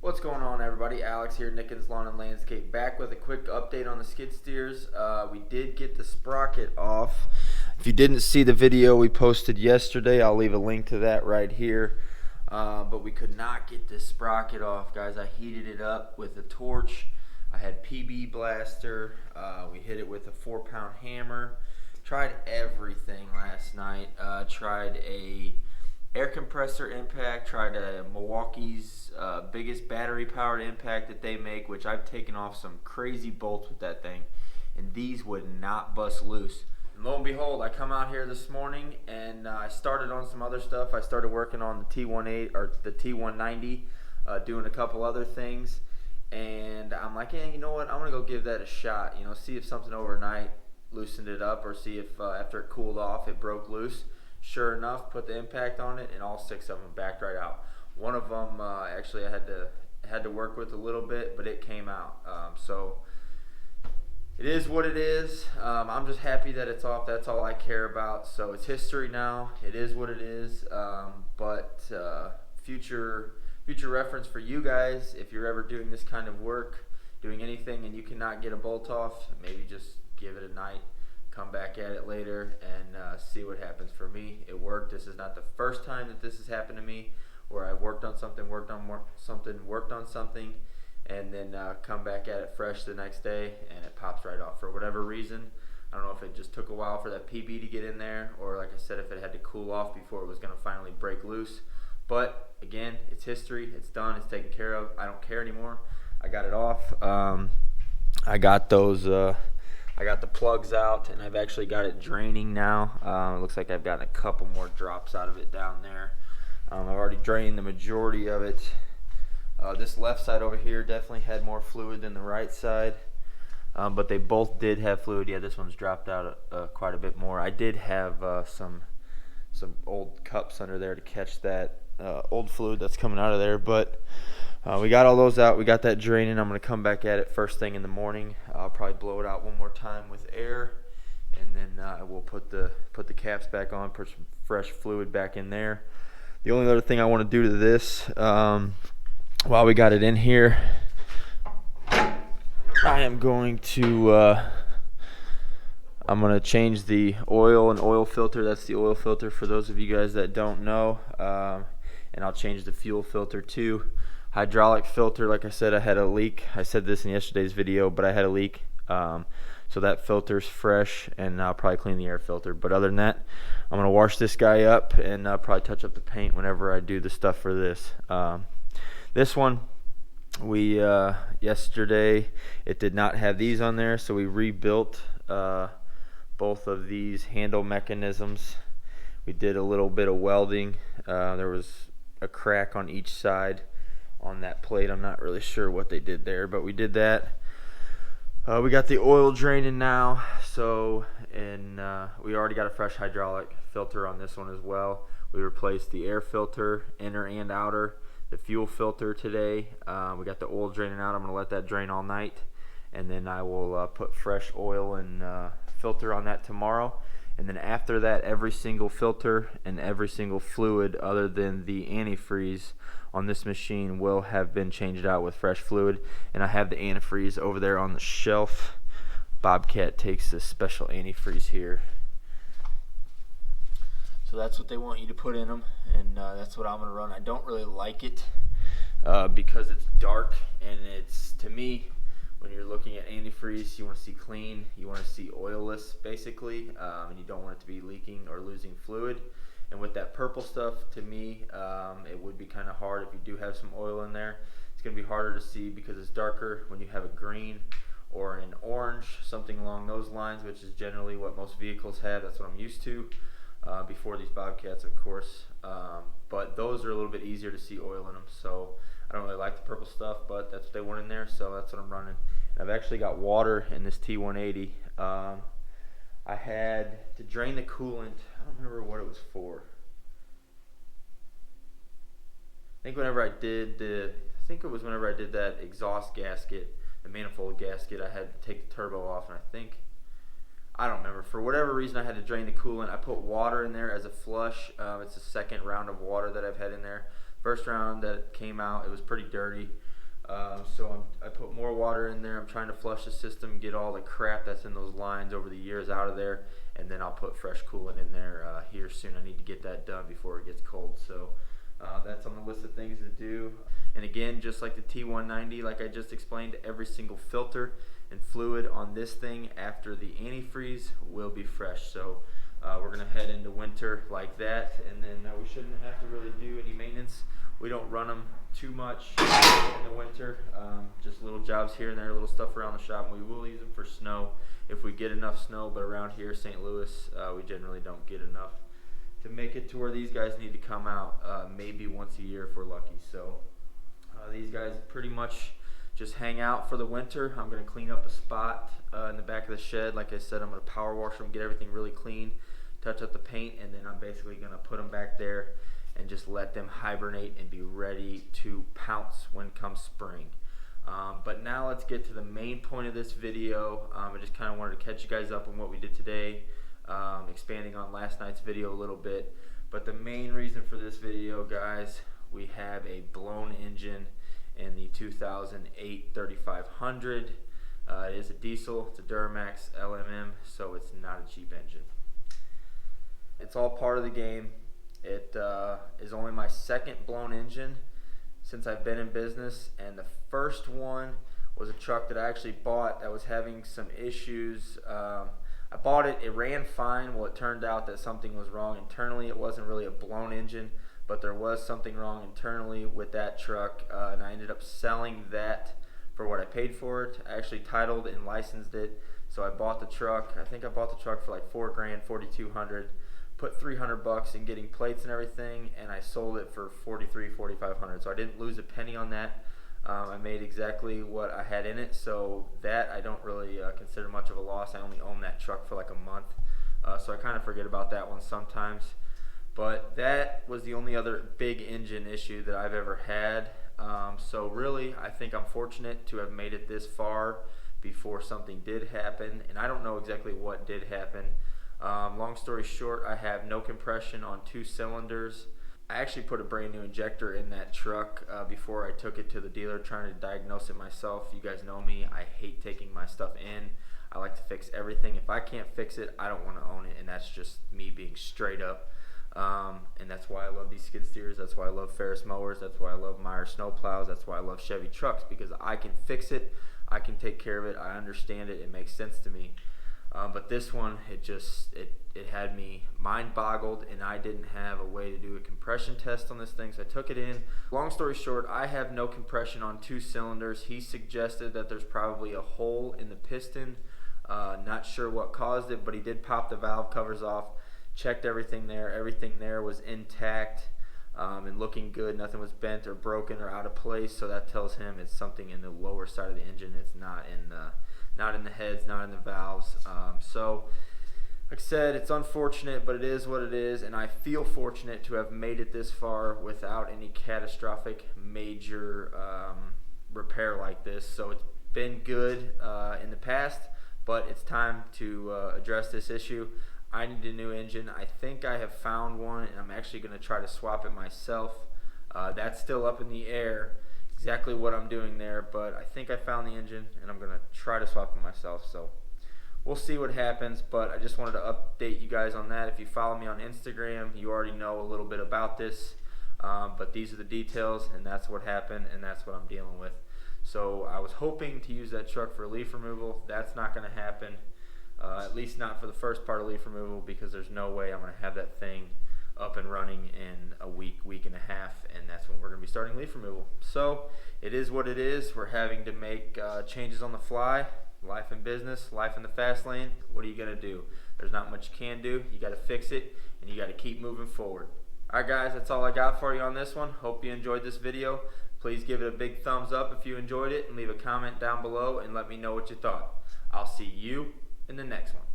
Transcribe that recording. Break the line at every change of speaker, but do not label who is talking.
What's going on, everybody? Alex here, Nickens Lawn and Landscape, back with a quick update on the skid steers. We did get the sprocket off. If you didn't see the video we posted yesterday, I'll leave a link to that right here. But we could not get this sprocket off, guys. I heated it up with a torch. I had PB blaster. We hit it with a 4-pound hammer. Tried everything last night. Tried a air compressor impact, tried a Milwaukee's biggest battery powered impact that they make, which I've taken off some crazy bolts with that thing, and these would not bust loose. And lo and behold, I come out here this morning and I started on some other stuff. I started working on the T18 or the T190, doing a couple other things, and I'm like, hey, you know what, I'm gonna go give that a shot, see if something overnight loosened it up, or see if after it cooled off it broke loose. Sure enough, put the impact on it, and all 6 of them backed right out. One of them actually I had to work with a little bit, but it came out. So it is what it is. I'm just happy that it's off. That's all I care about. So it's history now. It is what it is. But future reference for you guys, if you're ever doing this kind of work, doing anything, and you cannot get a bolt off, maybe just give it a night. Come back at it later and see what happens. For me, it worked. This is not the first time that this has happened to me, where I've worked on something, and then come back at it fresh the next day, and it pops right off for whatever reason. I don't know if it just took a while for that PB to get in there, or like I said, if it had to cool off before it was going to finally break loose. But again, it's history. It's done. It's taken care of. I don't care anymore. I got it off. I got those. I got the plugs out, and I've actually got it draining now. It looks like I've gotten a couple more drops out of it down there. I've already drained the majority of it. This left side over here definitely had more fluid than the right side, but they both did have fluid. Yeah, this one's dropped out quite a bit more. I did have some old cups under there to catch that old fluid that's coming out of there, but we got all those out. We got that draining. I'm going to come back at it first thing in the morning. I'll probably blow it out one more time with air, and then we'll put the caps back on, put some fresh fluid back in there. The only other thing I want to do to this, while we got it in here, I am going to I'm going to change the oil and oil filter. That's the oil filter for those of you guys that don't know, and I'll change the fuel filter too. Hydraulic filter, like I said, I had a leak. I said this in yesterday's video, but I had a leak. So that filter's fresh, and I'll probably clean the air filter. But other than that, I'm going to wash this guy up and probably touch up the paint whenever I do the stuff for this. This one, we yesterday, it did not have these on there, so we rebuilt both of these handle mechanisms. We did a little bit of welding. There was a crack on each side on that plate. I'm not really sure what they did there, but we did that. We got the oil draining now, so we already got a fresh hydraulic filter on this one as well. We replaced the air filter, inner and outer, the fuel filter today. We got the oil draining out. I'm going to let that drain all night, and then I will put fresh oil and filter on that tomorrow. And then after that, every single filter and every single fluid other than the antifreeze on this machine will have been changed out with fresh fluid. And I have the antifreeze over there on the shelf. Bobcat takes this special antifreeze here. So that's what they want you to put in them, and that's what I'm going to run. I don't really like it because it's dark, and it's, to me, when you're looking at antifreeze, you want to see clean, you want to see oilless, basically, and you don't want it to be leaking or losing fluid. And with that purple stuff, to me, it would be kind of hard if you do have some oil in there. It's going to be harder to see because it's darker when you have a green or an orange, something along those lines, which is generally what most vehicles have. That's what I'm used to before these Bobcats, of course. But those are a little bit easier to see oil in them. So I don't really like the purple stuff, but that's what they want in there, so that's what I'm running. And I've actually got water in this T180. I had to drain the coolant. I don't remember what it was for. I think whenever I did that exhaust gasket, the manifold gasket, I had to take the turbo off, and I don't remember. For whatever reason, I had to drain the coolant. I put water in there as a flush. It's the second round of water that I've had in there. First round that came out, it was pretty dirty. So I put more water in there. I'm trying to flush the system, get all the crap that's in those lines over the years out of there, and then I'll put fresh coolant in there here soon. I need to get that done before it gets cold. So that's on the list of things to do. And again, just like the T190, like I just explained, every single filter and fluid on this thing after the antifreeze will be fresh. So we're going to head into winter like that, and then we shouldn't have to really do any maintenance. We don't run them too much in the winter, just little jobs here and there, little stuff around the shop. And we will use them for snow if we get enough snow, but around here, St. Louis, we generally don't get enough to make it to where these guys need to come out maybe once a year if we're lucky. So these guys pretty much just hang out for the winter. I'm going to clean up a spot in the back of the shed. Like I said, I'm going to power wash them, get everything really clean, touch up the paint, and then I'm basically going to put them back there and just let them hibernate and be ready to pounce when comes spring. But now let's get to the main point of this video. I just kind of wanted to catch you guys up on what we did today, expanding on last night's video a little bit. But the main reason for this video, guys, we have a blown engine in the 2008 3500. It is a diesel, it's a Duramax LMM, so it's not a cheap engine. It's all part of the game. It is only my second blown engine since I've been in business, and the first one was a truck that I actually bought that was having some issues. I bought it, it ran fine. Well, it turned out that something was wrong internally. It wasn't really a blown engine, but there was something wrong internally with that truck, and I ended up selling that for what I paid for it. I actually titled and licensed it, so I bought the truck. I think I bought the truck for like $4 grand, $4,200. Put $300 in getting plates and everything, and I sold it for $4,300, $4,500. So I didn't lose a penny on that. I made exactly what I had in it, so that I don't really consider much of a loss. I only owned that truck for like a month, so I kind of forget about that one sometimes. But that was the only other big engine issue that I've ever had. So really, I think I'm fortunate to have made it this far before something did happen, and I don't know exactly what did happen. Long story short, I have no compression on 2 cylinders. I actually put a brand new injector in that truck before I took it to the dealer, trying to diagnose it myself. You guys know me, I hate taking my stuff in. I like to fix everything. If I can't fix it, I don't want to own it, and that's just me being straight up. And that's why I love these skid steers. That's why I love Ferris mowers. That's why I love Meyer snow plows. That's why I love Chevy trucks, because I can fix it. I can take care of it. I understand it. It makes sense to me. But this one, it had me mind boggled, and I didn't have a way to do a compression test on this thing, so I took it in. Long story short, I have no compression on 2 cylinders. He suggested that there's probably a hole in the piston. Not sure what caused it, but he did pop the valve covers off, checked everything there. Everything there was intact and looking good. Nothing was bent or broken or out of place, so that tells him it's something in the lower side of the engine. It's not in the heads, not in the valves. So like I said, it's unfortunate, but it is what it is, and I feel fortunate to have made it this far without any catastrophic major repair like this. So it's been good in the past, but it's time to address this issue. I need a new engine. I think I have found one, and I'm actually going to try to swap it myself. That's still up in the air, exactly what I'm doing there, but I think I found the engine, and I'm going to try to swap it myself. So we'll see what happens, but I just wanted to update you guys on that. If you follow me on Instagram, you already know a little bit about this, but these are the details, and that's what happened, and that's what I'm dealing with. So I was hoping to use that truck for leaf removal. That's not going to happen, at least not for the first part of leaf removal, because there's no way I'm going to have that thing up and running in a week, week and a half, and that's when we're going to be starting leaf removal. So it is what it is. We're having to make changes on the fly. Life in business, life in the fast lane. What are you going to do? There's not much you can do. You got to fix it, and you got to keep moving forward. All right, guys, that's all I got for you on this one. Hope you enjoyed this video. Please give it a big thumbs up if you enjoyed it, and leave a comment down below and let me know what you thought. I'll see you in the next one.